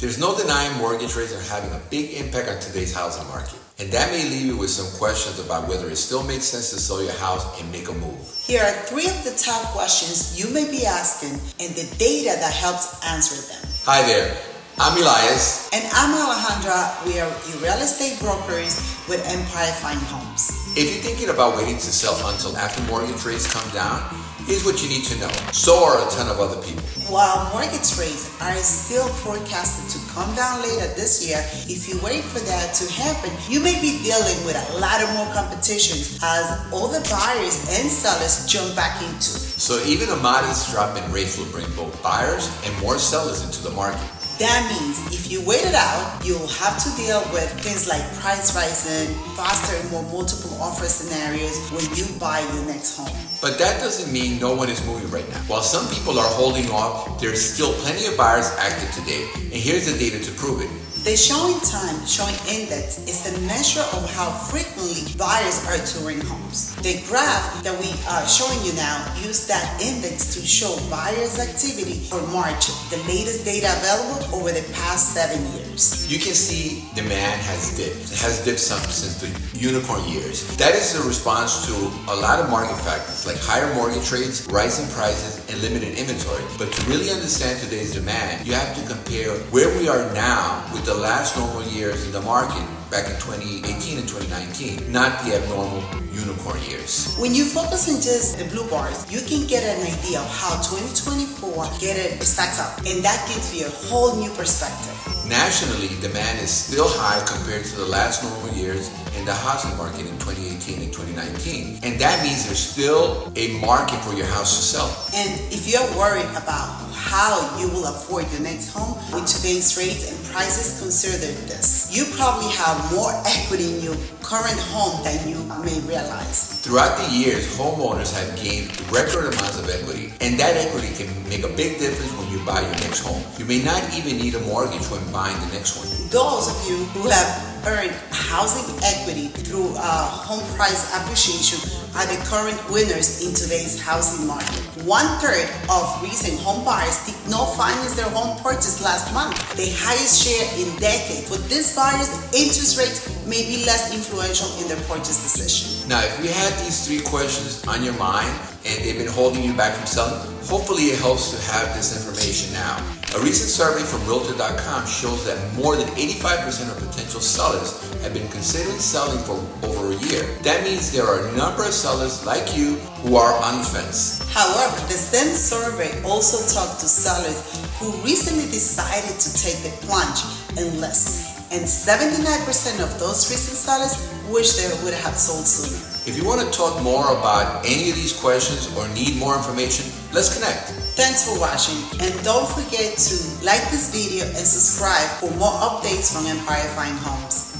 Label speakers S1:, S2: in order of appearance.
S1: There's no denying mortgage rates are having a big impact on today's housing market. And that may leave you with some questions about whether it still makes sense to sell your house and make a move.
S2: Here are 3 of the top questions you may be asking and the data that helps answer them.
S1: Hi there, I'm Elias.
S2: And I'm Alejandra. We are real estate brokers with Empire Fine Homes.
S1: If you're thinking about waiting to sell until after mortgage rates come down, here's what you need to know. So are a ton of other people.
S2: While mortgage rates are still forecasted to come down later this year, if you wait for that to happen, you may be dealing with a lot of more competition as all the buyers and sellers jump back into.
S1: So even a modest drop in rates will bring both buyers and more sellers into the market.
S2: That means if you wait it out, you'll have to deal with things like price rising, faster and more multiple offer scenarios when you buy your next home.
S1: But that doesn't mean no one is moving right now. While some people are holding off, there's still plenty of buyers active today. And here's the data to prove it.
S2: The showing time, showing index, is a measure of how frequently buyers are touring homes. The graph that we are showing you now uses that index to show buyers' activity for March, the latest data available over the past 7 years.
S1: You can see demand has dipped. It has dipped some since the unicorn years. That is a response to a lot of market factors like higher mortgage rates, rising prices, and limited inventory. But to really understand today's demand, you have to compare where we are now with the last normal years in the market back in 2018 and 2019, not the abnormal unicorn years.
S2: When you focus on just the blue bars, you can get an idea of how 2024 stacks up, and that gives you a whole new perspective.
S1: Nationally, demand is still high compared to the last normal years in the housing market in 2018 and 2019, and that means there's still a market for your house to sell.
S2: And if you're worried about how you will afford your next home with today's rates and prices, consider this. You probably have more equity in your current home than you may realize.
S1: Throughout the years, homeowners have gained record amounts of equity, and that equity can make a big difference when you buy your next home. You may not even need a mortgage when buying the next one.
S2: Those of you who have earned housing equity through home price appreciation are the current winners in today's housing market. 1/3 of recent home buyers did not finance their home purchase last month, the highest share in decades. For these buyers, interest rates may be less influential in their purchase decision.
S1: Now, if you had these 3 questions on your mind and they've been holding you back from selling, hopefully it helps to have this information now. A recent survey from Realtor.com shows that more than 85% of potential sellers have been considering selling for over a year. That means there are a number of sellers like you who are on the fence.
S2: However, the same survey also talked to sellers who recently decided to take the plunge and list. And 79% of those recent sellers wish they would have sold sooner.
S1: If you want to talk more about any of these questions or need more information, let's connect.
S2: Thanks for watching, and don't forget to like this video and subscribe for more updates from Empire Fine Homes.